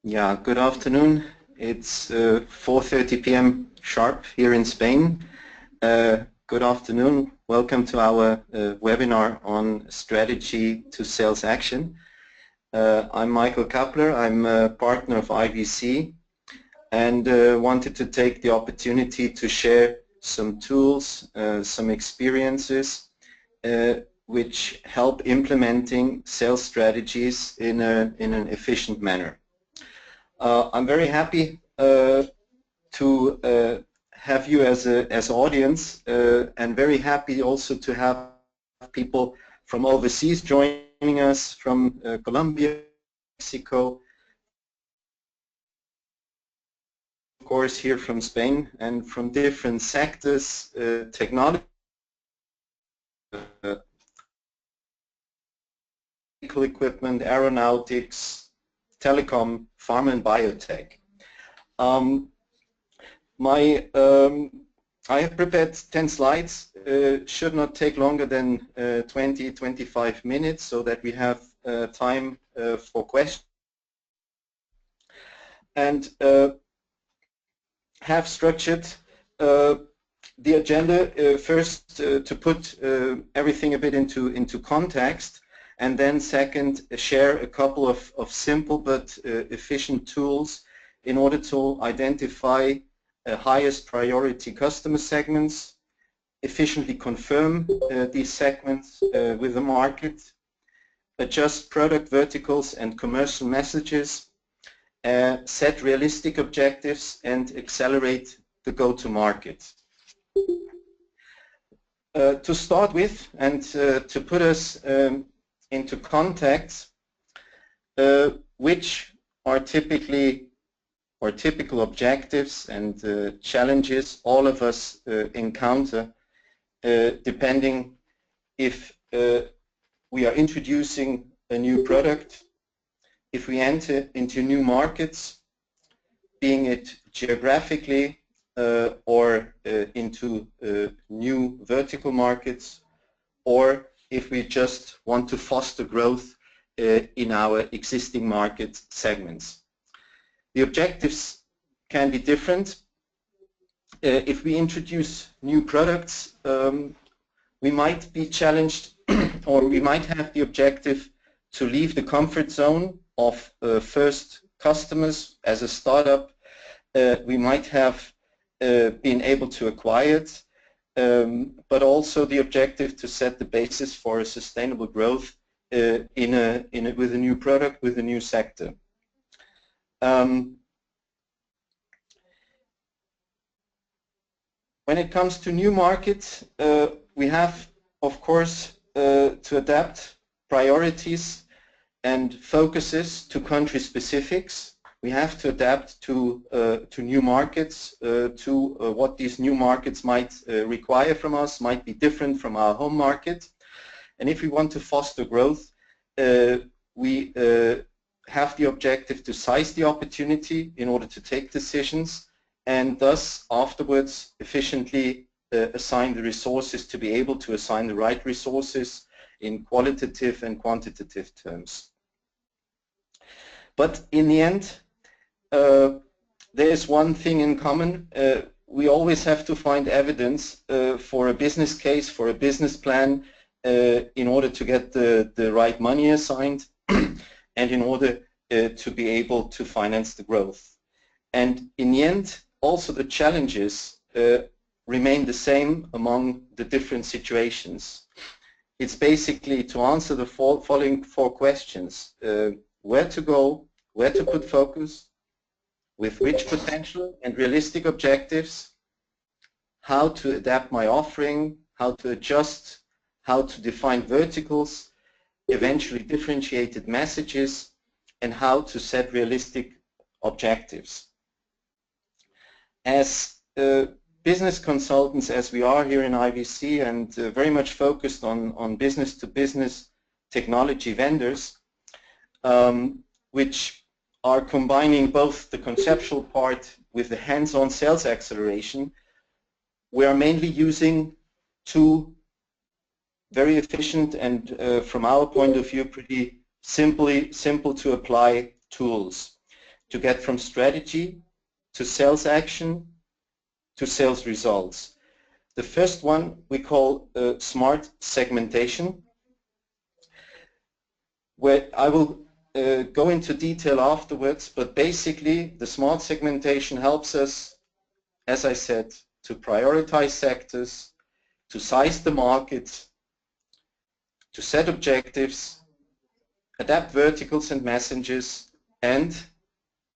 Yeah, good afternoon. It's 4:30 p.m. sharp here in Spain. Good afternoon. Welcome to our webinar on strategy to sales action. I'm Michael Kapler. I'm a partner of IVC and wanted to take the opportunity to share some tools, some experiences which help implementing sales strategies in an efficient manner. I'm very happy to have you as audience, and very happy also to have people from overseas joining us from Colombia, Mexico, of course here from Spain, and from different sectors, technology, equipment, aeronautics, telecom, pharma and biotech. I have prepared 10 slides, should not take longer than 20-25 minutes so that we have time for questions. And have structured the agenda first to put everything a bit into context, and then second share a couple of simple but efficient tools in order to identify highest priority customer segments, efficiently confirm these segments with the market, adjust product verticals and commercial messages, set realistic objectives, and accelerate the go-to-market. To start with, and to put us into context, which are typical objectives and challenges all of us encounter, depending if we are introducing a new product, if we enter into new markets, being it geographically or into new vertical markets, or if we just want to foster growth in our existing market segments. The objectives can be different. If we introduce new products, we might be challenged or we might have the objective to leave the comfort zone of first customers. As a startup, we might have been able to acquire it, but also the objective to set the basis for a sustainable growth with a new product, with a new sector. When it comes to new markets, we have, of course, to adapt priorities and focuses to country specifics. We have to adapt to new markets, to what these new markets might require from us, might be different from our home market. And if we want to foster growth, we have the objective to size the opportunity in order to take decisions, and thus afterwards efficiently assign the resources to be able to assign the right resources in qualitative and quantitative terms. But in the end, there is one thing in common. We always have to find evidence for a business case, for a business plan, in order to get the right money assigned and in order to be able to finance the growth. And in the end, also the challenges remain the same among the different situations. It's basically to answer the following four questions: where to go, where to put focus, with which potential and realistic objectives, how to adapt my offering, how to adjust, how to define verticals, eventually differentiated messages, and how to set realistic objectives. As business consultants, as we are here in IVC, and very much focused on business-to-business technology vendors, which are combining both the conceptual part with the hands-on sales acceleration, we are mainly using two very efficient and, from our point of view, pretty simple to apply tools. to get from strategy to sales action to sales results. The first one we call smart segmentation, where I will go into detail afterwards, but basically the smart segmentation helps us, as I said, to prioritize sectors, to size the market, to set objectives, adapt verticals and messages, and,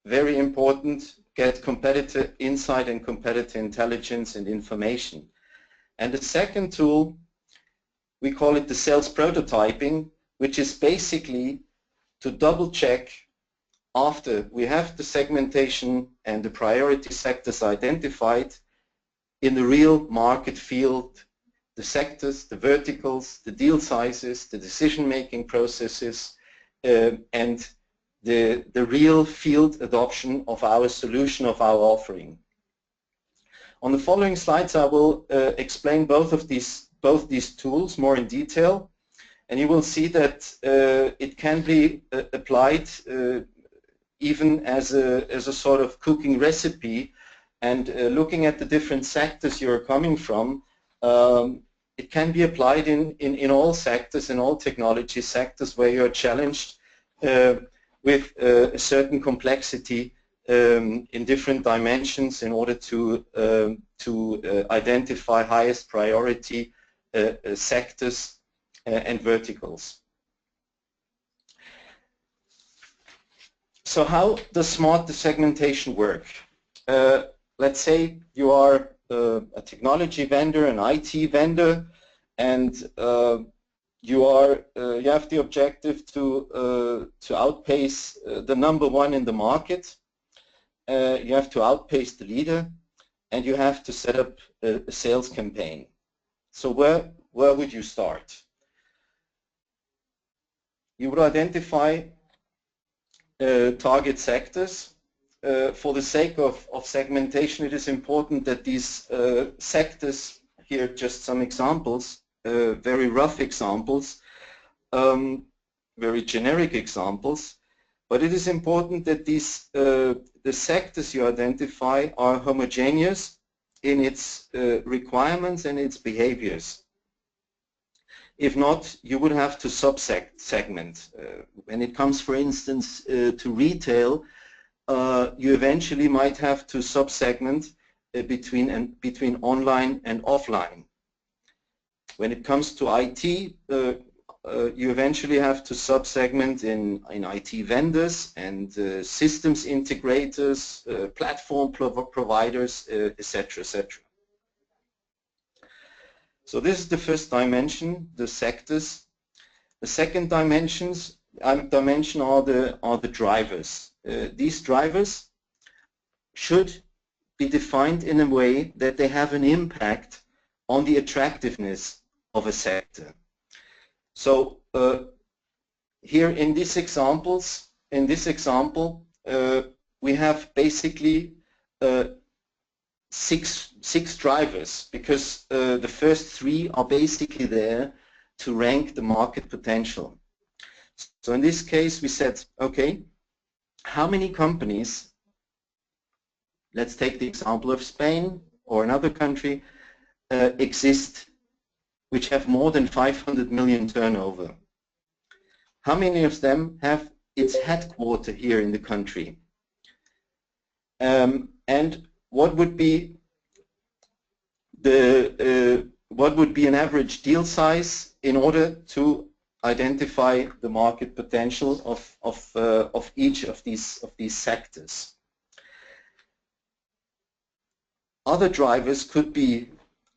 very important, get competitor insight and competitor intelligence and information. And the second tool, we call it the sales prototyping, which is basically to double check after we have the segmentation and the priority sectors identified in the real market field, the sectors, the verticals, the deal sizes, the decision-making processes, and the real field adoption of our solution, of our offering. On the following slides I will explain both these tools more in detail, and you will see that it can be applied even as a sort of cooking recipe, and looking at the different sectors you're coming from, it can be applied in all sectors, in all technology sectors where you're challenged with a certain complexity in different dimensions in order to identify highest priority sectors and verticals. So how does smart segmentation work? Let's say you are a technology vendor, an IT vendor, and you have the objective to outpace the #1 in the market. You have to outpace the leader, and you have to set up a sales campaign. So where would you start? You would identify target sectors. For the sake of segmentation, it is important that these sectors, here just some examples, very rough examples, very generic examples, but it is important that these the sectors you identify are homogeneous in its requirements and its behaviors. If not, you would have to segment. When it comes, for instance, to retail, you eventually might have to sub-segment between online and offline. When it comes to IT, you eventually have to sub-segment in IT vendors and systems integrators, platform providers, etc., etc. So this is the first dimension, the sectors. The second dimension are the drivers. These drivers should be defined in a way that they have an impact on the attractiveness of a sector. So here in this example, we have basically six drivers, because the first 3 are basically there to rank the market potential. So in this case we said, okay, how many companies, let's take the example of Spain or another country, exist which have more than 500 million turnover? How many of them have its headquarters here in the country? And what would be an average deal size in order to identify the market potential of each of these sectors? Other drivers could be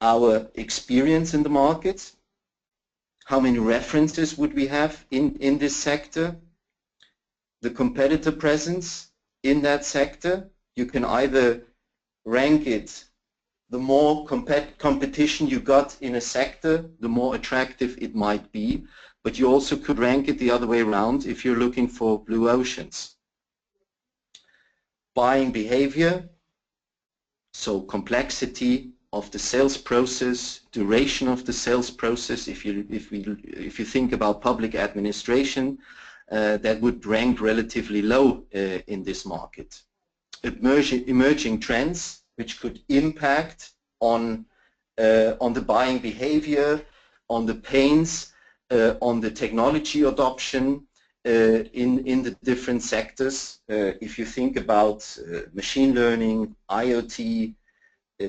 our experience in the market. How many references would we have in this sector? The competitor presence in that sector. You can either rank it, the more competition you got in a sector, the more attractive it might be, but you also could rank it the other way around if you're looking for blue oceans. Buying behavior, so complexity of the sales process, duration of the sales process, if you think about public administration, that would rank relatively low in this market. Emerging trends which could impact on the buying behavior, on the pains, on the technology adoption in the different sectors. If you think about machine learning, IoT,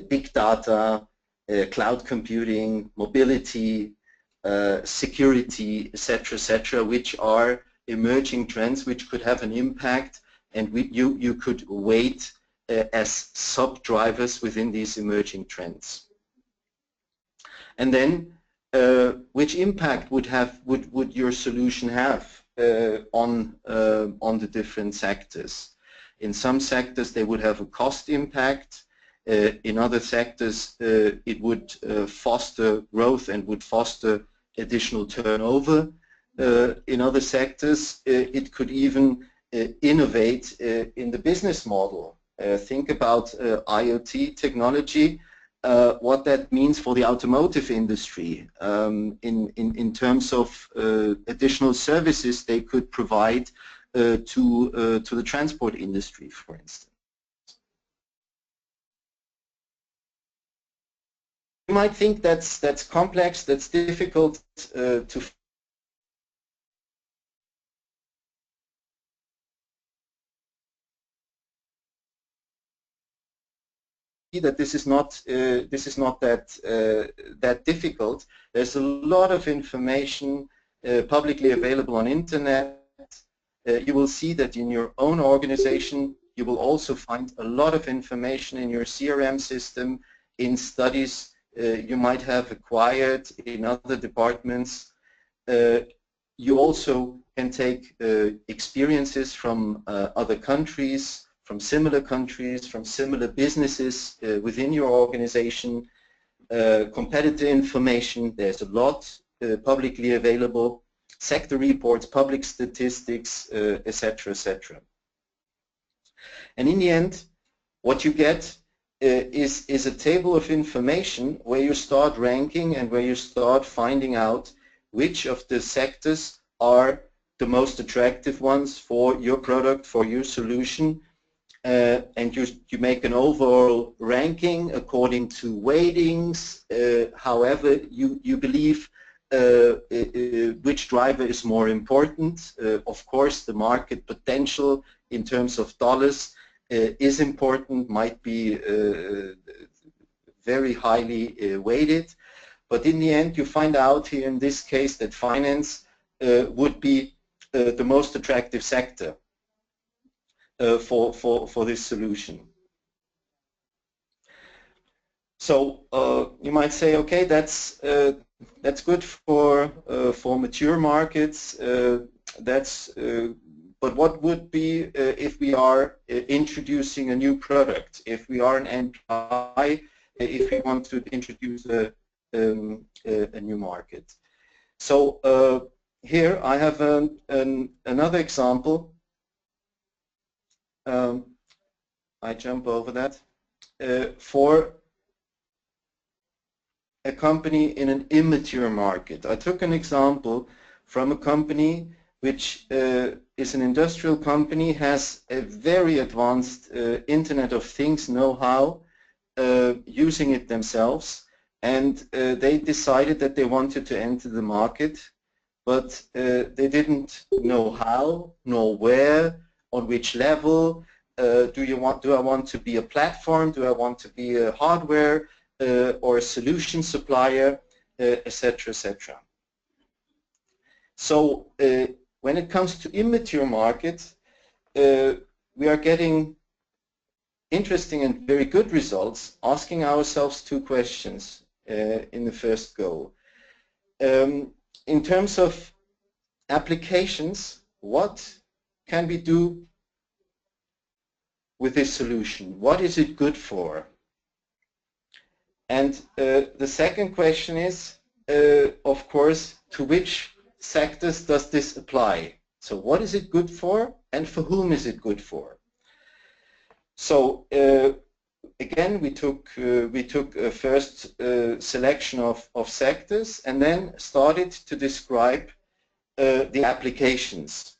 big data, cloud computing, mobility, security, etc., which are emerging trends which could have an impact, and you could weight as sub-drivers within these emerging trends. And then, which impact would your solution have on the different sectors? In some sectors, they would have a cost impact. In other sectors, it would foster growth and would foster additional turnover. In other sectors, it could even innovate in the business model. Think about IoT technology, what that means for the automotive industry in terms of additional services they could provide to the transport industry, for instance. You might think that's complex, that's difficult to that this is not that difficult. There's a lot of information publicly available on internet. You will see that in your own organization you will also find a lot of information in your CRM system, in studies you might have acquired in other departments. You also can take experiences from other countries, from similar businesses within your organization, competitor information. There's a lot publicly available, sector reports, public statistics, etc., etc. And in the end, what you get is a table of information where you start ranking and where you start finding out which of the sectors are the most attractive ones for your product, for your solution. And you make an overall ranking according to weightings, however you believe which driver is more important. Of course, the market potential in terms of dollars is important, might be very highly weighted, but in the end you find out here in this case that finance would be the most attractive sector for this solution. So you might say, okay, that's good for mature markets. But what would be if we are introducing a new product? If we are an NPI, if we want to introduce a new market? So here I have another example. I jump over that. For a company in an immature market. I took an example from a company which is an industrial company, has a very advanced Internet of Things know-how, using it themselves, and they decided that they wanted to enter the market, but they didn't know how, nor where, on which level. Do I want to be a platform? Do I want to be a hardware or a solution supplier, etc., etc. So when it comes to immature markets, we are getting interesting and very good results, asking ourselves two questions in the first go. In terms of applications, what can we do with this solution? What is it good for? And the second question is, of course, to which sectors does this apply? So what is it good for, and for whom is it good for? So again, we took a first selection of sectors and then started to describe the applications.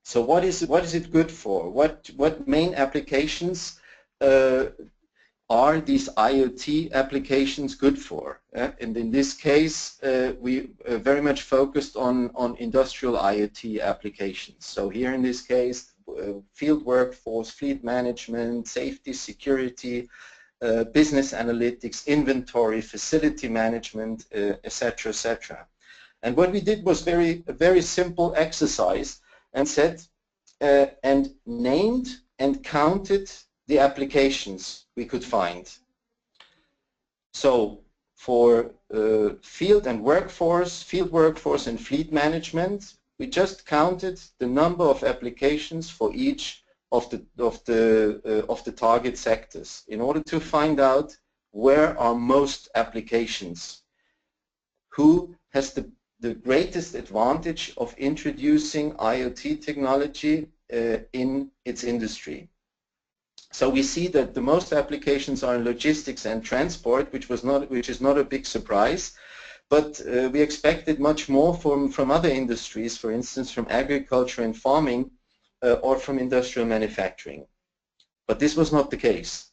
So what is it good for? What main applications are these IoT applications good for? And in this case, we very much focused on industrial IoT applications. So here in this case, field workforce, fleet management, safety, security, business analytics, inventory, facility management, etc., etc. And what we did was a very simple exercise, and said and named and counted the applications we could find. So for field workforce and fleet management, we just counted the number of applications for each of the target sectors in order to find out where are most applications, who has the greatest advantage of introducing IoT technology in its industry. So we see that the most applications are in logistics and transport, which is not a big surprise, but we expected much more from other industries, for instance from agriculture and farming or from industrial manufacturing. But this was not the case.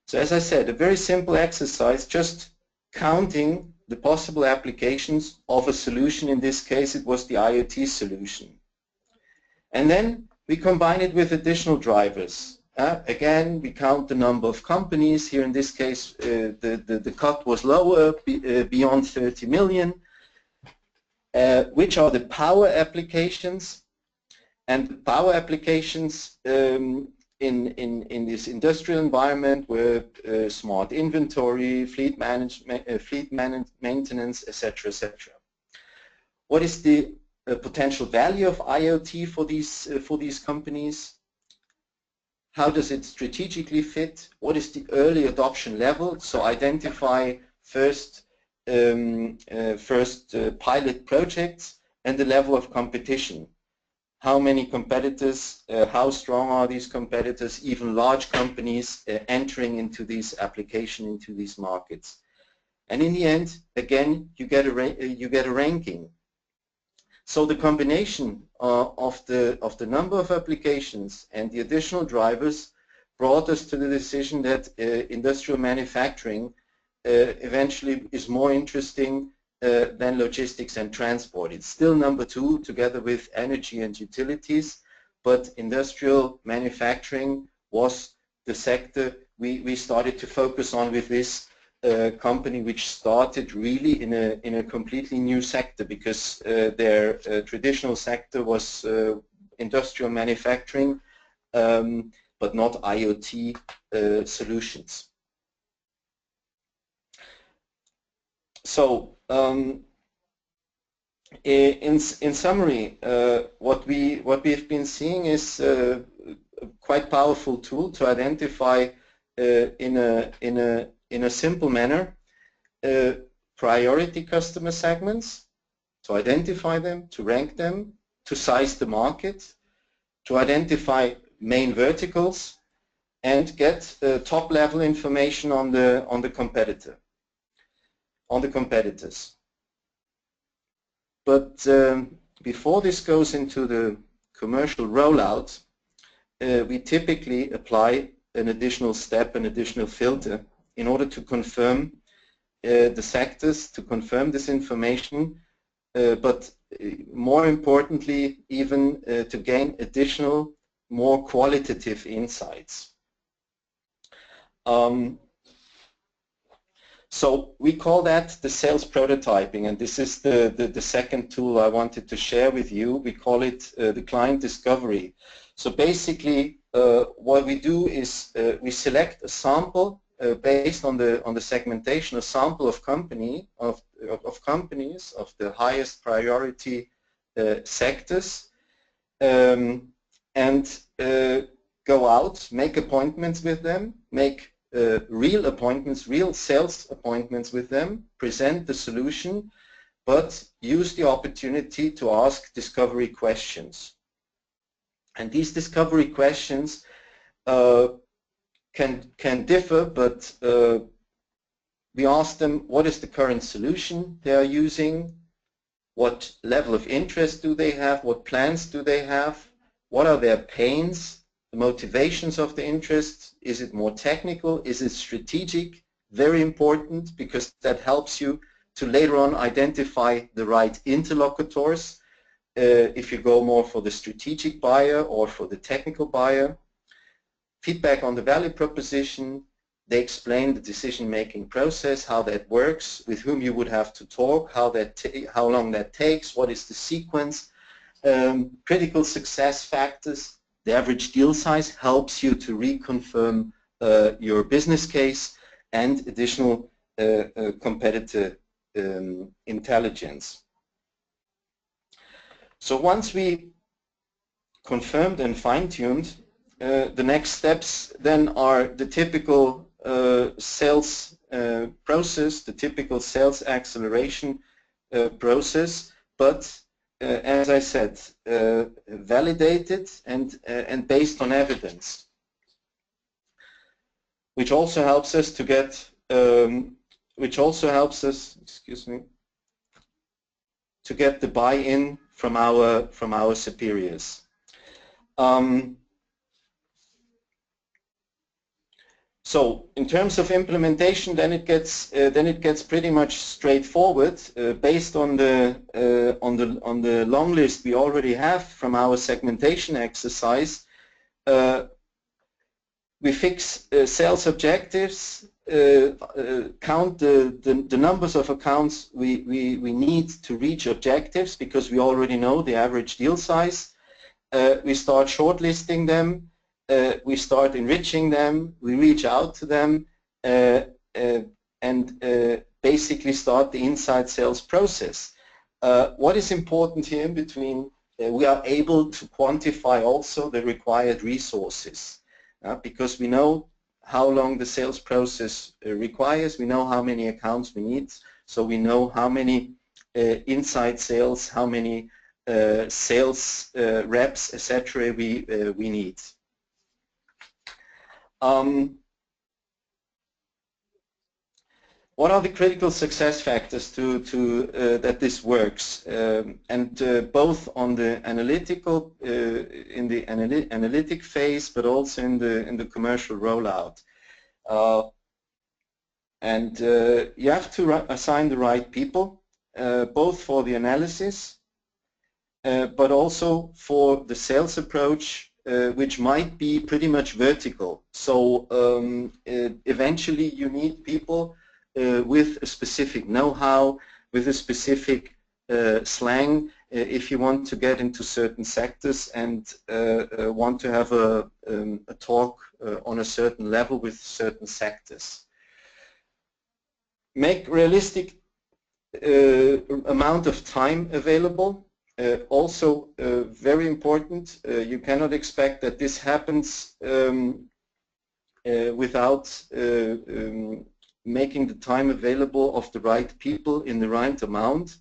So as I said, a very simple exercise, just counting the possible applications of a solution. In this case it was the IoT solution. And then we combine it with additional drivers. Again, we count the number of companies. Here in this case the cut was lower, beyond 30 million. Which are the power applications? And the power applications in this industrial environment were smart inventory, fleet maintenance, etc., etc. What is the potential value of IoT for these companies? How does it strategically fit? What is the early adoption level? So identify first pilot projects and the level of competition. How many competitors, how strong are these competitors, even large companies entering into these applications, into these markets. And in the end, again, you get a ranking. So the combination of the number of applications and the additional drivers brought us to the decision that industrial manufacturing eventually is more interesting than logistics and transport. It's still number 2 together with energy and utilities, but industrial manufacturing was the sector we started to focus on with this company, which started really in a completely new sector, because their traditional sector was industrial manufacturing, but not IoT solutions. So in summary, what we've been seeing is a quite powerful tool to identify in a simple manner priority customer segments, to identify them, to rank them, to size the market, to identify main verticals, and get top level information on the competitor. On the competitors. But before this goes into the commercial rollout, we typically apply an additional step, an additional filter, in order to confirm the sectors, to confirm this information, but more importantly, even to gain additional, more qualitative insights. So we call that the sales prototyping, and this is the second tool I wanted to share with you. We call it the client discovery. So basically what we do is we select a sample based on the segmentation, a sample of companies of the highest priority sectors, and go out, make appointments with them, make real appointments, real sales appointments with them, present the solution, but use the opportunity to ask discovery questions. And these discovery questions can differ, but we ask them what is the current solution they are using, What level of interest do they have? What plans do they have? What are their pains? The motivations of the interest? Is it more technical? Is it strategic? Very important, because that helps you to later on identify the right interlocutors if you go more for the strategic buyer or for the technical buyer. Feedback on the value proposition. They explain the decision-making process, how that works, with whom you would have to talk, how long that takes, what is the sequence. Critical success factors. The average deal size helps you to reconfirm your business case, and additional competitor intelligence. So once we confirmed and fine-tuned, the next steps then are the typical sales process, the typical sales acceleration process, but as I said, validated and based on evidence, which also helps us to get, to get the buy-in from our superiors. So in terms of implementation, then it gets pretty much straightforward, based on the long list we already have from our segmentation exercise. We fix sales objectives, count the numbers of accounts we need to reach objectives, because we already know the average deal size. We start shortlisting them. We start enriching them, we reach out to them, and basically start the inside sales process. What is important here in between, we are able to quantify also the required resources, because we know how long the sales process requires, we know how many accounts we need, so we know how many inside sales, how many sales reps, etc. we need. What are the critical success factors to that this works? Both on the analytical, in the analytic phase, but also in the commercial rollout. You have to assign the right people, both for the analysis, but also for the sales approach, which might be pretty much vertical. So eventually you need people with a specific know-how, with a specific slang, if you want to get into certain sectors and want to have a talk on a certain level with certain sectors. Make realistic amount of time available. Also very important, you cannot expect that this happens without making the time available of the right people in the right amount.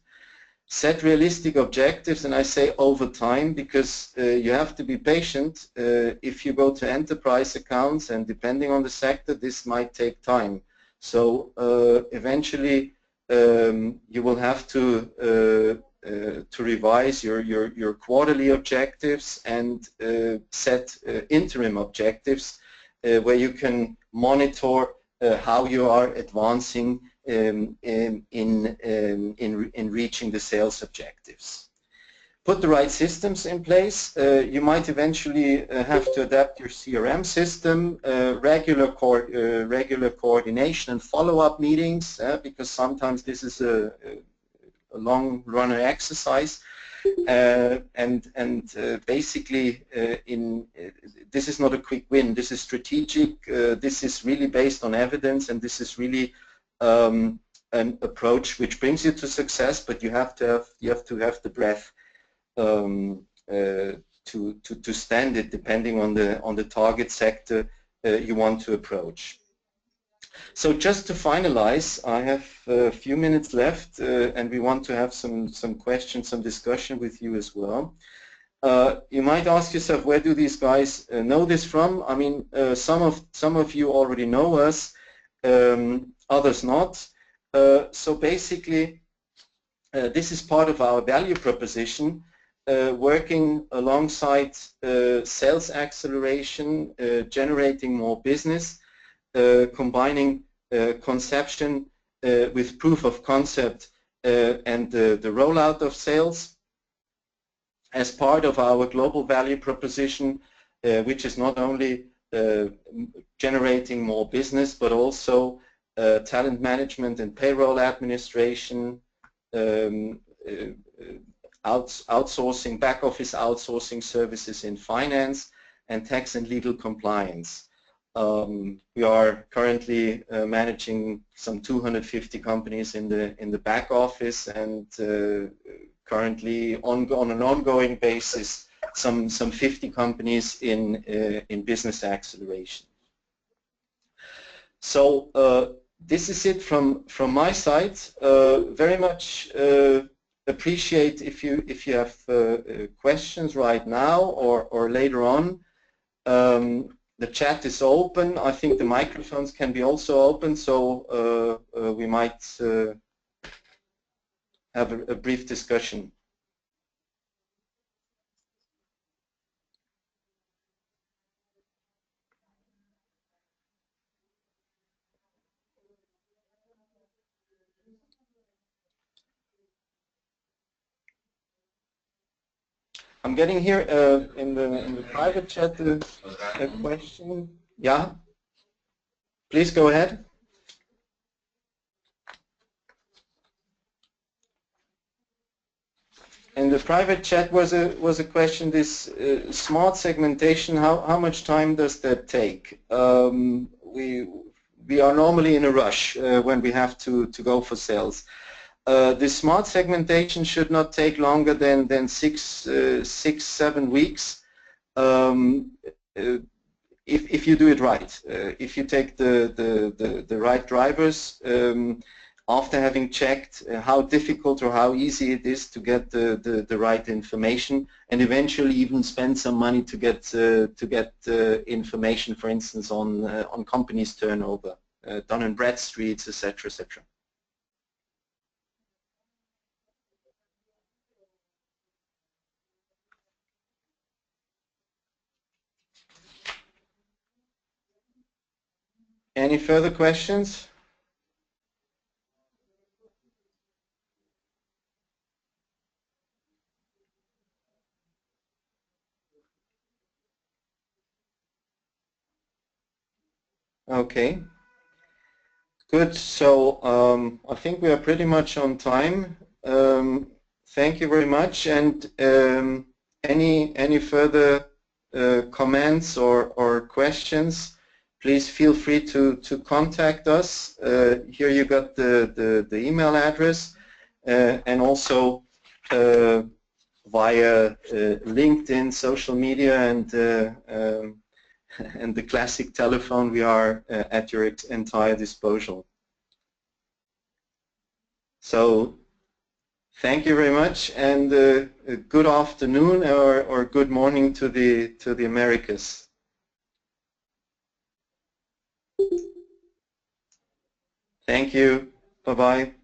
Set realistic objectives, and I say over time, because you have to be patient. If you go to enterprise accounts, and depending on the sector, this might take time. So eventually you will have to revise your quarterly objectives and set interim objectives where you can monitor how you are advancing in reaching the sales objectives. Put the right systems in place. You might eventually have to adapt your CRM system, regular coordination and follow-up meetings, because sometimes this is a long runner exercise, basically this is not a quick win. This is strategic. This is really based on evidence, and this is really an approach which brings you to success. But you have to have the breadth to stand it, depending on the target sector you want to approach. So just to finalize, I have a few minutes left, and we want to have some questions, some discussion with you as well. You might ask yourself, where do these guys know this from? I mean, some of you already know us, others not. So basically, This is part of our value proposition, working alongside sales acceleration, generating more business, combining conception with proof of concept and the rollout of sales as part of our global value proposition, which is not only generating more business but also talent management and payroll administration, outsourcing, back office outsourcing services in finance, and tax and legal compliance. We are currently managing some 250 companies in the back office, and currently on an ongoing basis some 50 companies in business acceleration. So this is it from my side. Very much appreciate if you have questions right now or later on. The chat is open. I think the microphones can be also open, so we might have a brief discussion. I'm getting here in the private chat a question. Yeah, please go ahead. In the private chat was a question. This smart segmentation. How much time does that take? We are normally in a rush when we have to go for sales. The smart segmentation should not take longer than 6-7 weeks if you do it right. If you take the right drivers after having checked how difficult or how easy it is to get the right information, and eventually even spend some money to get information, for instance, on companies' turnover, Dun & Bradstreet's, etc., etc. Any further questions? Okay. Good. So I think we are pretty much on time. Thank you very much. And any further comments or questions, please feel free to contact us. Here you got the email address, and also via LinkedIn, social media, and the classic telephone, we are at your entire disposal. So thank you very much, and good afternoon or good morning to the Americas. Thank you. Bye-bye.